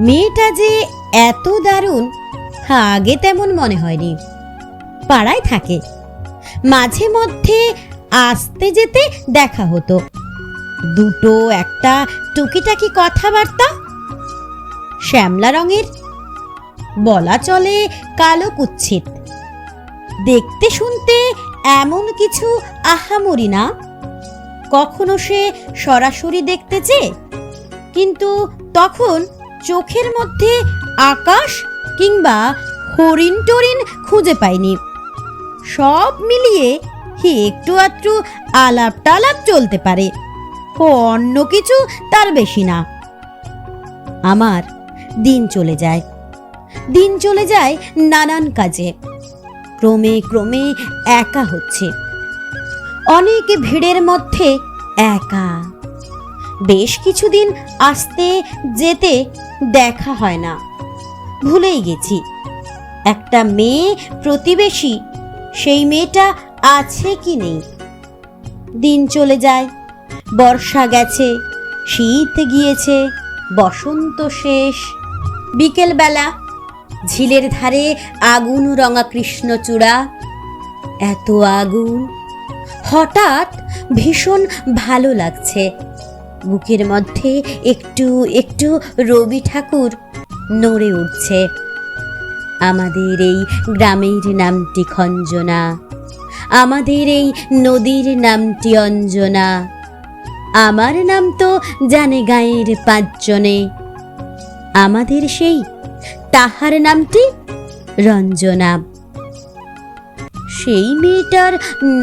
মেয়েটা যে এত দারুণ আগে তেমন মনে হয়নি। পাড়ায় থাকে, মাঝে মধ্যে আসতে যেতে দেখা হতো, দুটো একটা টুকিটাকি কথাবার্তা। শ্যামলা রঙের, বলা চলে কালো কুৎসিত, দেখতে শুনতে এমন কিছু আহামরি না। কখনো সে সরাসরি দেখতে চেয়ে, কিন্তু তখন চোখের মধ্যে আকাশ কিংবা হরিণ টরিণ খুঁজে পাইনি। সব মিলিয়ে একটু আধটু আলাপ টালাপ চলতে পারে, অন্য কিছু তার বেশি না। আমার দিন চলে যায় নানান কাজে। ক্রমে ক্রমে একা হচ্ছে, অনেক ভিড়ের মধ্যে একা। বেশ কিছুদিন আসতে যেতে দেখা হয় না, ভুলেই গেছি। একটা মেয়ে প্রতিবেশী, সেই মেয়েটা আছে কি নেই। দিন চলে যায়, বর্ষা গেছে, শীত গিয়েছে, বসন্ত শেষ। বিকেলবেলা ঝিলের ধারে আগুন রঙা কৃষ্ণচূড়া, এত আগুন! হঠাৎ ভীষণ ভালো লাগছে। বুকের মধ্যে একটু একটু রবি ঠাকুর নড়ে উঠছে। আমাদের এই গ্রামের নামটি খঞ্জনা, আমাদের এই নদীর নামটি অঞ্জনা, আমার নাম তো জানে গাঁয়ের পাঁচজনে, আমাদের সেই তাহার নামটি রঞ্জনা। সেই মেয়েটার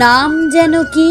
নাম যেন কি?